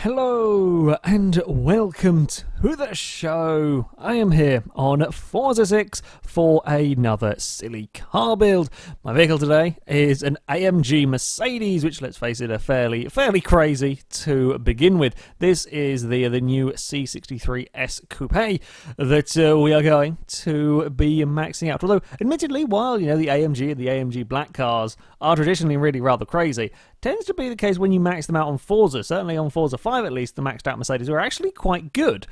Hello and welcome to the show. I am here on Forza 6 for another silly car build. My vehicle today is an AMG Mercedes, which, let's face it, are fairly crazy to begin with. This is the new C63 S Coupe that we are going to be maxing out. Although, admittedly, while the AMG and the AMG black cars are traditionally really rather crazy, tends to be the case when you max them out on Forza. Certainly on Forza 5 at least, the maxed out Mercedes are actually quite good.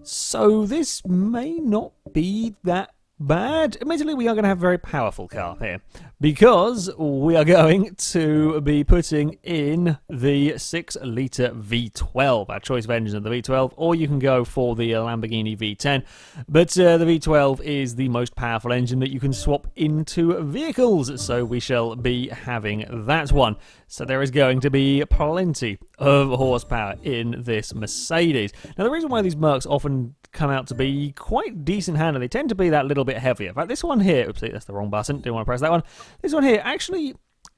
So this may not be that bad. Admittedly, we are going to have a very powerful car here because we are going to be putting in the 6-litre V12, our choice of engine of the V12, or you can go for the Lamborghini V10. But the V12 is the most powerful engine that you can swap into vehicles, so we shall be having that one. So there is going to be plenty of horsepower in this Mercedes. Now, the reason why these Mercs often come out to be quite decent handed, they tend to be that little bit heavier. In fact, this one here, oopsie, that's the wrong button, didn't want to press that one. This one here actually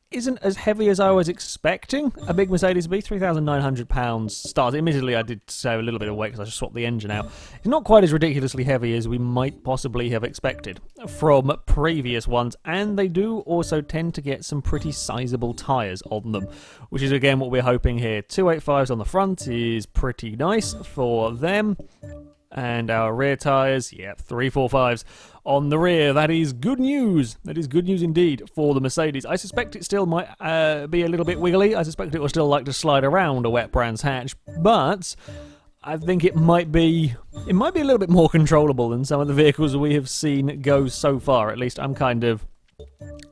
isn't as heavy as I was expecting a big Mercedes to be. £3,900 start. Admittedly, I did save a little bit of weight because I just swapped the engine out. It's not quite as ridiculously heavy as we might possibly have expected from previous ones, and they do also tend to get some pretty sizable tyres on them, which is again what we're hoping here. 285s on the front is pretty nice for them. And our rear tyres, 345s on the rear. That is good news. That is good news indeed for the Mercedes. I suspect it still might be a little bit wiggly. I suspect it will still like to slide around a wet Brands Hatch, but I think it might be a little bit more controllable than some of the vehicles we have seen go so far. At least I'm kind of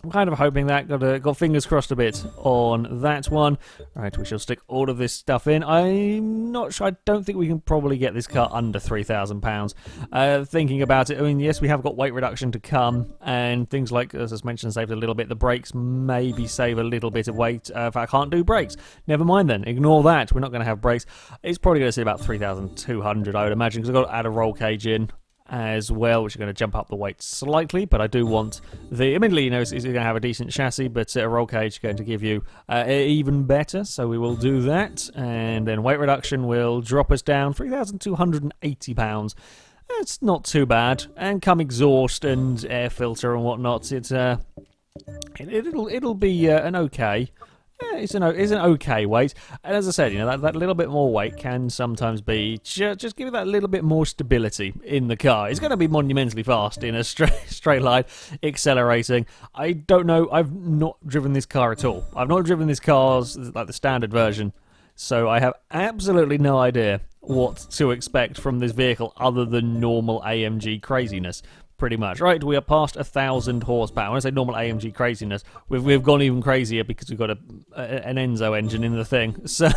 hoping that. Got fingers crossed a bit on that one. Right, we shall stick all of this stuff in. I'm not sure. I don't think we can probably get this car under £3,000. Thinking about it, I mean, yes, we have got weight reduction to come, and things like, as I mentioned, saved a little bit. The brakes maybe save a little bit of weight. If I can't do brakes, never mind then. Ignore that. We're not going to have brakes. It's probably going to see about 3,200, I would imagine, because I've got to add a roll cage in as well, which is going to jump up the weight slightly, but I do want the, admittedly, it's going to have a decent chassis, but a roll cage is going to give you even better, so we will do that, and then weight reduction will drop us down £3,280. That's not too bad, and come exhaust and air filter and whatnot, it'll be an okay. It's an okay weight, and as I said, that little bit more weight can sometimes be just give it that little bit more stability in the car. It's going to be monumentally fast in a straight line, accelerating. I don't know. I've not driven this car at all. I've not driven this car like the standard version, so I have absolutely no idea what to expect from this vehicle other than normal AMG craziness. Pretty much. Right, we are past 1,000 horsepower. When I say normal AMG craziness, we've gone even crazier because we've got an Enzo engine in the thing. So,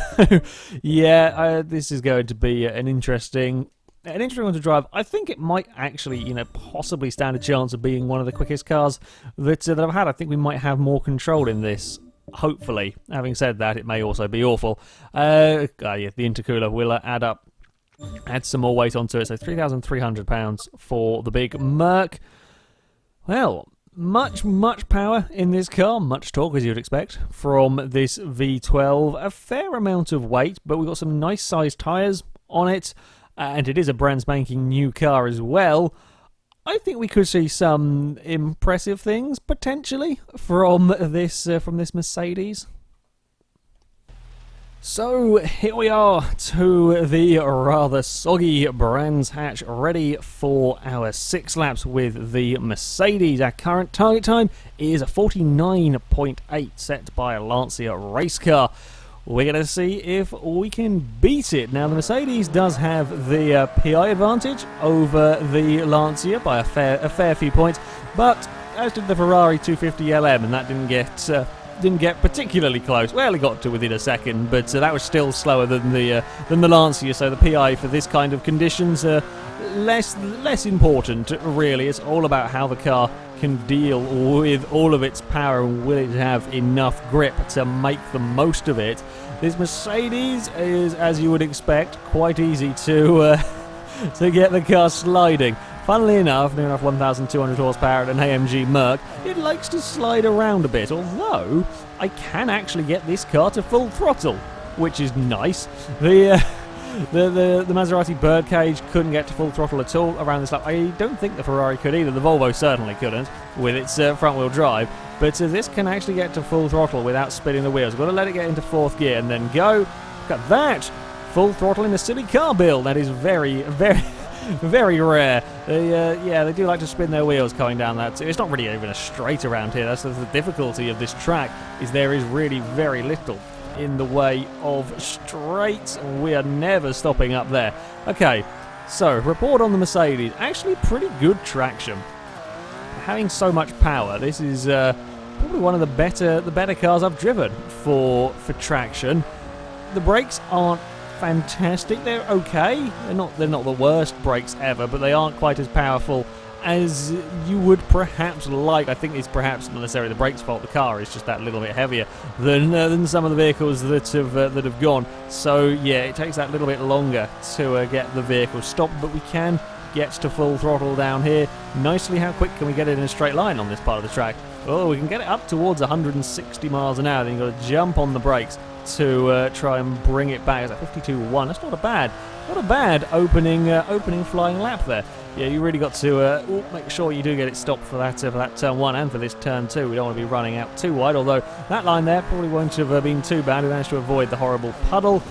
this is going to be an interesting one to drive. I think it might actually, possibly stand a chance of being one of the quickest cars that I've had. I think we might have more control in this. Hopefully. Having said that, it may also be awful. The intercooler will add some more weight onto it, so £3,300 for the big Merc. Well, much power in this car, much torque as you'd expect from this V12. A fair amount of weight, but we've got some nice sized tyres on it, and it is a brand spanking new car as well. I think we could see some impressive things potentially from this Mercedes. So here we are to the rather soggy Brands Hatch, ready for our 6 laps with the Mercedes. Our current target time is 49.8, set by a Lancia race car. We're going to see if we can beat it. Now, the Mercedes does have the PI advantage over the Lancia by a fair few points, but as did the Ferrari 250 LM, and that didn't get particularly close. Well, it got to within a second, but that was still slower than the Lancia. So the PI for this kind of conditions are less important, really. It's all about how the car can deal with all of its power and will it have enough grip to make the most of it. This Mercedes is, as you would expect, quite easy to get the car sliding. Funnily enough, near enough 1,200 horsepower at an AMG Merc, it likes to slide around a bit, although I can actually get this car to full throttle. which is nice. The Maserati birdcage couldn't get to full throttle at all around this lap. I don't think the Ferrari could either. The Volvo certainly couldn't with its front-wheel drive. But this can actually get to full throttle without spinning the wheels. We've got to let it get into fourth gear and then go. Look at that! Full throttle in a silly car build. That is very, very, very rare. They do like to spin their wheels going down that. It's not really even a straight around here. That's the difficulty of this track, is there is really very little in the way of straights. We are never stopping up there. Okay, so report on the Mercedes. Actually pretty good traction. Having so much power, this is probably one of the better cars I've driven for traction. The brakes aren't fantastic. They're okay. They're not the worst brakes ever, but they aren't quite as powerful as you would perhaps like. I think it's perhaps not necessarily the brakes' fault. The car is just that little bit heavier than some of the vehicles that have gone. So yeah, it takes that little bit longer to get the vehicle stopped, but we can get to full throttle down here nicely. How quick can we get it in a straight line on this part of the track? Oh, we can get it up towards 160 miles an hour. Then you've got to jump on the brakes to try and bring it back. It's like 52.1. That's not a bad opening flying lap there. Yeah, you really got to make sure you do get it stopped for that turn 1 and for this turn 2. We don't want to be running out too wide, although that line there probably won't have been too bad. We managed to avoid the horrible puddle.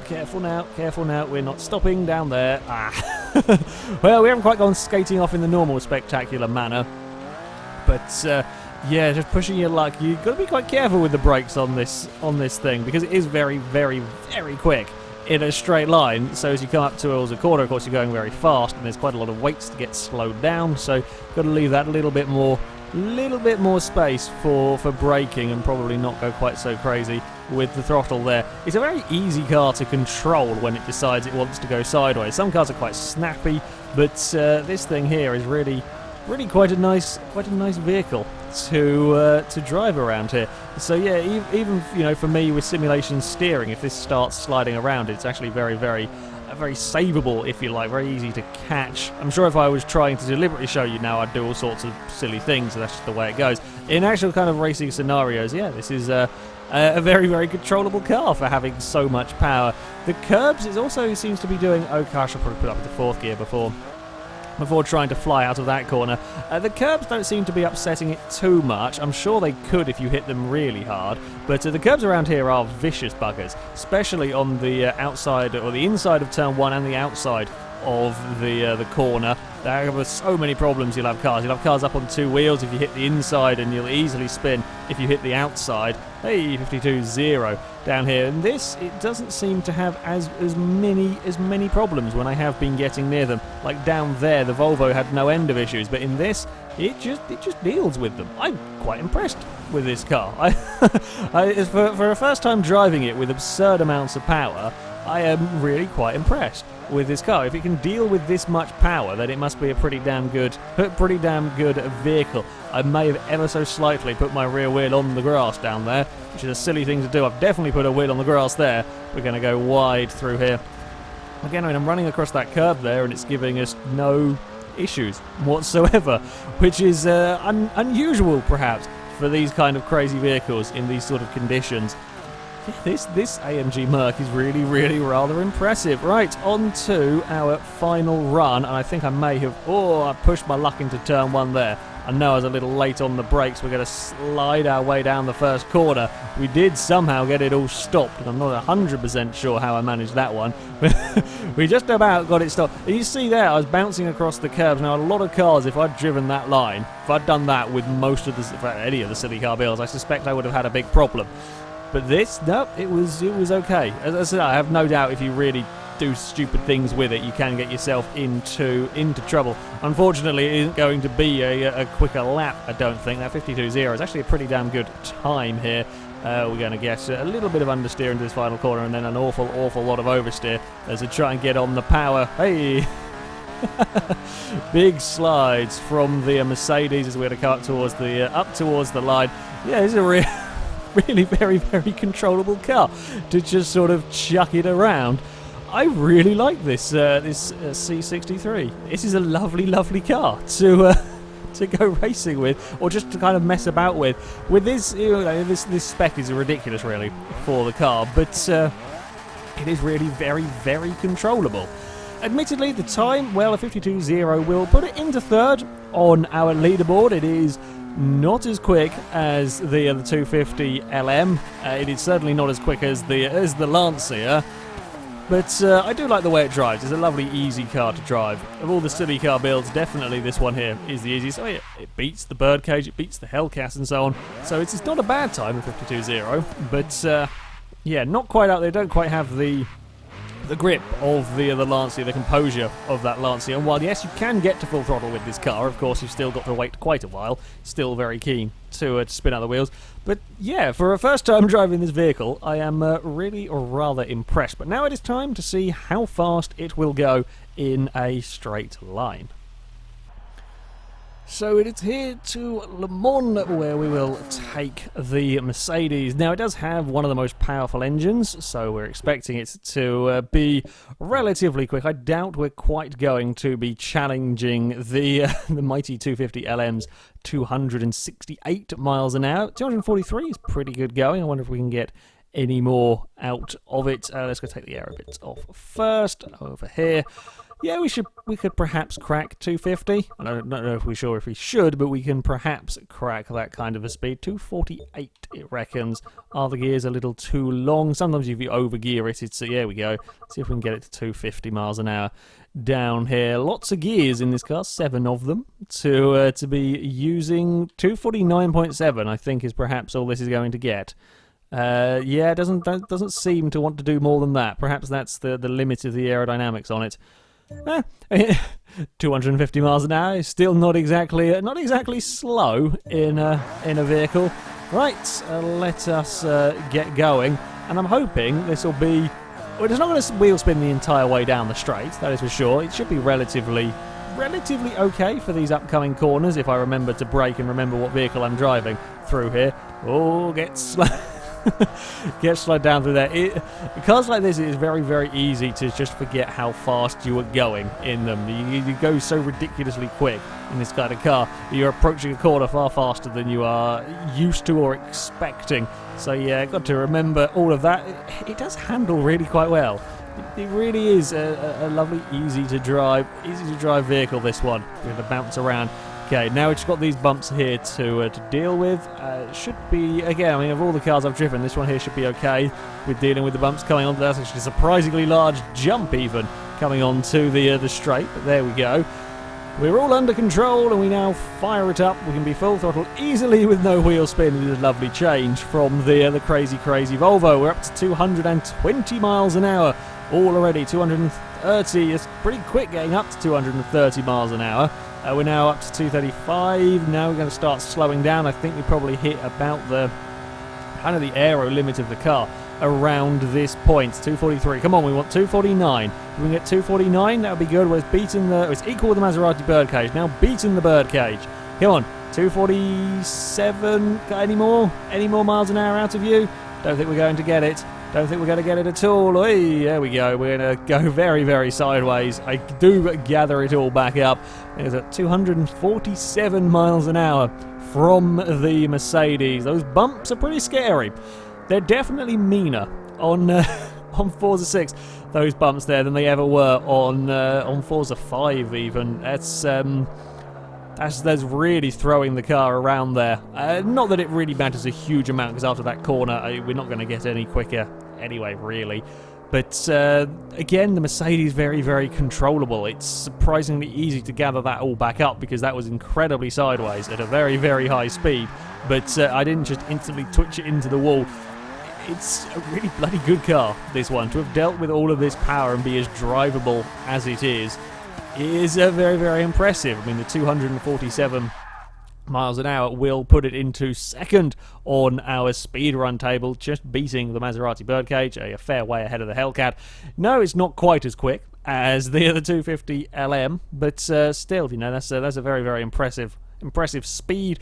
Careful now, we're not stopping down there. Well, we haven't quite gone skating off in the normal spectacular manner, but yeah, just pushing your luck. You've got to be quite careful with the brakes on this thing, because it is very, very, very quick in a straight line. So as you come up towards a corner, of course, you're going very fast, and there's quite a lot of weights to get slowed down. So you've got to leave that little bit more space for braking, and probably not go quite so crazy with the throttle there. It's a very easy car to control when it decides it wants to go sideways. Some cars are quite snappy, but this thing here is really quite a nice vehicle to drive around here. So yeah, even for me with simulation steering, if this starts sliding around, it's actually very savable, if you like, very easy to catch. I'm sure if I was trying to deliberately show you now, I'd do all sorts of silly things, and that's just the way it goes. In actual kind of racing scenarios, yeah, this is a very controllable car for having so much power. The curbs, it also seems to be doing okay. I should probably put up into fourth gear before trying to fly out of that corner. The curbs don't seem to be upsetting it too much. I'm sure they could if you hit them really hard, but the curbs around here are vicious buggers, especially on the outside or the inside of turn 1 and the outside of the corner. There are so many problems. You'll have cars up on two wheels if you hit the inside, and you'll easily spin if you hit the outside. Hey, 52.0 down here, and this, it doesn't seem to have as many problems when I have been getting near them. Like down there, the Volvo had no end of issues, but in this, it just deals with them. I'm quite impressed with this car. For a first time driving it with absurd amounts of power, I am really quite impressed with this car. If it can deal with this much power, then it must be a pretty damn good vehicle. I may have ever so slightly put my rear wheel on the grass down there, which is a silly thing to do. I've definitely put a wheel on the grass there. We're going to go wide through here. Again, I'm running across that curb there, and it's giving us no issues whatsoever, which is unusual perhaps for these kind of crazy vehicles in these sort of conditions. This AMG Merc is really rather impressive. Right, on to our final run, and I think I may have... I pushed my luck into turn 1 there. I know I was a little late on the brakes. We're going to slide our way down the first corner. We did somehow get it all stopped, and I'm not 100% sure how I managed that one. We just about got it stopped. And you see there, I was bouncing across the curbs. Now, a lot of cars, if I'd driven that line, if I'd done that with any of the silly car builds, I suspect I would have had a big problem. But this, no, it was okay. As I said, I have no doubt if you really do stupid things with it, you can get yourself into trouble. Unfortunately, it isn't going to be a quicker lap, I don't think. That 52.0 is actually a pretty damn good time here. We're going to get a little bit of understeer into this final corner, and then an awful lot of oversteer as we try and get on the power. Hey! Big slides from the Mercedes as we're going to come up towards the line. Yeah, this is a really very controllable car to just sort of chuck it around. I really like this C63. This is a lovely car to to go racing with, or just to kind of mess about with. With this, this spec is ridiculous, really, for the car, but it is really very, very controllable. Admittedly, the time, well, a 52.0 will put it into third on our leaderboard. It is not as quick as the 250 LM. It is certainly not as quick as the Lancia. But I do like the way it drives. It's a lovely, easy car to drive. Of all the silly car builds, definitely this one here is the easiest. Oh, yeah, it beats the Birdcage, it beats the Hellcat and so on. So it's not a bad time, the 52.0. But, yeah, not quite out there. Don't quite have the grip of the Lancia, the composure of that Lancia. And while, yes, you can get to full throttle with this car, of course, you've still got to wait quite a while. Still very keen to spin out the wheels. But, yeah, for a first time driving this vehicle, I am really rather impressed. But now it is time to see how fast it will go in a straight line. So it is here to Le Mans, where we will take the Mercedes. Now, it does have one of the most powerful engines, so we're expecting it to be relatively quick. I doubt we're quite going to be challenging the mighty 250 LM's 268 miles an hour. 243 is pretty good going. I wonder if we can get any more out of it. Let's go take the aero bits off first. Over here. Yeah, we could perhaps crack 250. I don't know if we're sure if we should, but we can perhaps crack that kind of a speed. 248, it reckons. Are the gears a little too long? Sometimes if you overgear it, it's... There we go. Let's see if we can get it to 250 miles an hour down here. Lots of gears in this car, 7 of them, to be using. 249.7, I think, is perhaps all this is going to get. Yeah, it doesn't seem to want to do more than that. Perhaps that's the limit of the aerodynamics on it. 250 miles an hour is still not exactly slow in a vehicle. Right, let us get going, and I'm hoping this will be. Well, it's not going to wheel spin the entire way down the straight. That is for sure. It should be relatively okay for these upcoming corners if I remember to brake and remember what vehicle I'm driving through here. Oh, get slow. Get slowed down through there. Cars like this, it is very, very easy to just forget how fast you are going in them. You go so ridiculously quick in this kind of car. You're approaching a corner far faster than you are used to or expecting. So yeah, got to remember all of that. It does handle really quite well. It really is a lovely, easy to drive vehicle, this one. You're going to bounce around. Okay, now it's got these bumps here to deal with. Should be, again, I mean, of all the cars I've driven, this one here should be okay with dealing with the bumps coming on. That's actually a surprisingly large jump even coming onto the straight, but there we go. We're all under control and we now fire it up. We can be full throttle easily with no wheel spin. It is a lovely change from the crazy Volvo. We're up to 220 miles an hour already. 230, it's pretty quick getting up to 230 miles an hour. We're now up to 235. Now we're going to start slowing down. I think we probably hit about the kind of the aero limit of the car around this point. 243. Come on, we want 249. If we can get 249, that would be good. Well, it's equal with the Maserati Birdcage. Now beating the Birdcage. Come on, 247. Got any more miles an hour out of you? Don't think we're going to get it. Don't think we're going to get it at all. Oy, there we go. We're going to go very, very sideways. I do gather it all back up. It's at 247 miles an hour from the Mercedes. Those bumps are pretty scary. They're definitely meaner on Forza 6, those bumps there, than they ever were on Forza 5 even. That's really throwing the car around there. Not that it really matters a huge amount, because after that corner, we're not going to get any quicker anyway, really. But again, the Mercedes very, very controllable. It's surprisingly easy to gather that all back up, because that was incredibly sideways at a very, very high speed. But I didn't just instantly twitch it into the wall. It's a really bloody good car, this one. To have dealt with all of this power and be as drivable as it is very, very impressive. I mean, the 247 miles an hour will put it into second on our speedrun table, just beating the Maserati Birdcage, a fair way ahead of the Hellcat. No, it's not quite as quick as the other 250 LM, but still, you know, that's a very, very impressive speed.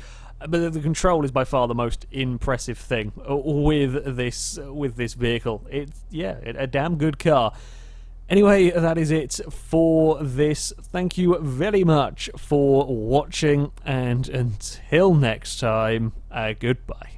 But the control is by far the most impressive thing with this vehicle. It's a damn good car. Anyway, that is it for this. Thank you very much for watching, and until next time, goodbye.